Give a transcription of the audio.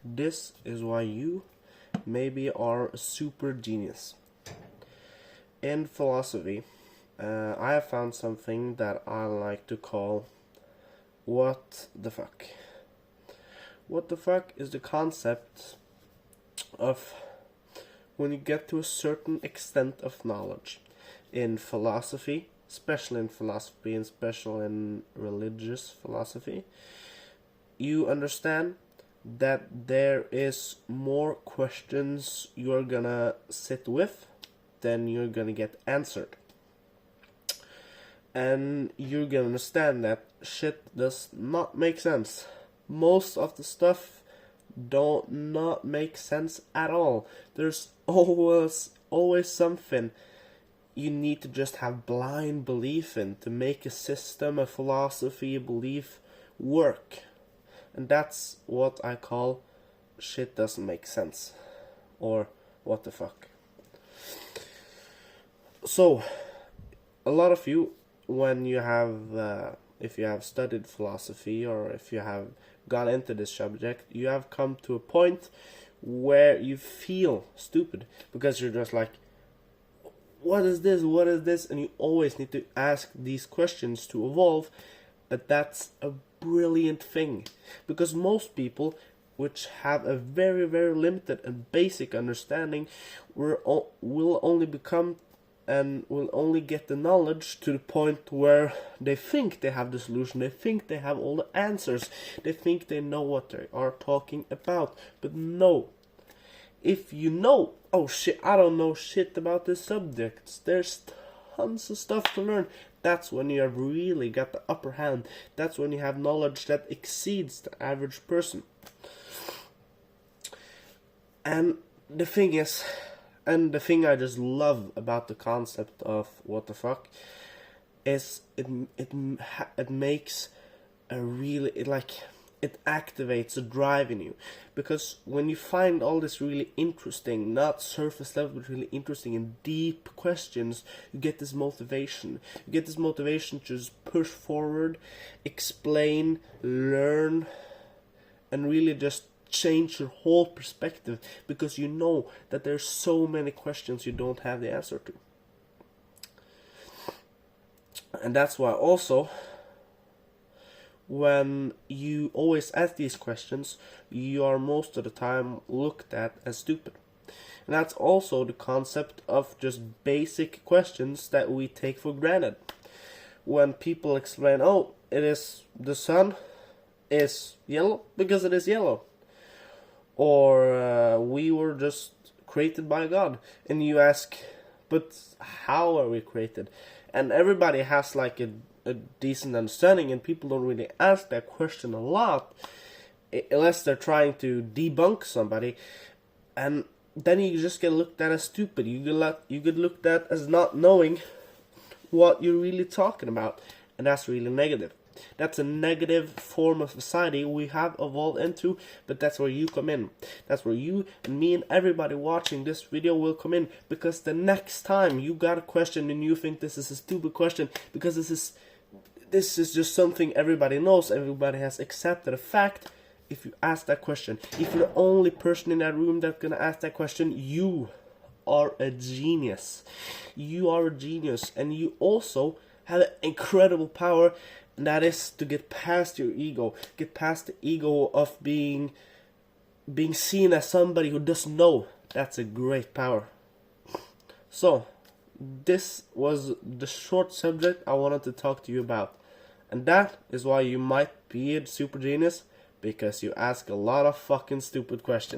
This is why you maybe are a super genius. In philosophy, I have found something that I like to call what the fuck. What the fuck is the concept of when you get to a certain extent of knowledge in philosophy, especially in philosophy and especially in religious philosophy, you understand that there is more questions you're gonna sit with than you're gonna get answered. And you're gonna understand that shit does not make sense. Most of the stuff don't not make sense at all. There's always something you need to just have blind belief in to make a system, a philosophy, a belief work. And that's what I call shit doesn't make sense. Or what the fuck. So, a lot of you, when you have, if you have studied philosophy or if you have gone into this subject, you have come to a point where you feel stupid because you're just like, what is this, and you always need to ask these questions to evolve. But that's a brilliant thing, because most people which have a very, very limited and basic understanding will only become and will only get the knowledge to the point where they think they have the solution, they think they have all the answers, they think they know what they are talking about. But no, if you know, oh shit, I don't know shit about this subject, there's tons of stuff to learn, that's when you have really got the upper hand. That's when you have knowledge that exceeds the average person. And the thing is, and the thing I just love about the concept of what the fuck is it makes a really, it activates a drive in you. Because when you find all this really interesting, not surface level, but really interesting and deep questions, you get this motivation. You get this motivation to just push forward, explain, learn, and really just change your whole perspective, because you know that there's so many questions you don't have the answer to. And that's why also, when you always ask these questions, you are most of the time looked at as stupid. And that's also the concept of just basic questions that we take for granted. When people explain, oh, it is the sun is yellow because it is yellow. Or we were just created by God. And you ask, but how are we created? And everybody has like a decent understanding, and people don't really ask that question a lot unless they're trying to debunk somebody, and then you just get looked at as stupid. You get looked at as not knowing what you're really talking about, and that's really negative. That's a negative form of society we have evolved into, but that's where you come in. That's where you and me and everybody watching this video will come in, because the next time you got a question and you think this is a stupid question, because this is just something everybody knows, everybody has accepted a fact. If you ask that question, if you're the only person in that room that's gonna ask that question, you are a genius. You are a genius, and you also have an incredible power, and that is to get past your ego, get past the ego of being seen as somebody who doesn't know. That's a great power. So, this was the short subject I wanted to talk to you about. And that is why you might be a super genius, because you ask a lot of fucking stupid questions.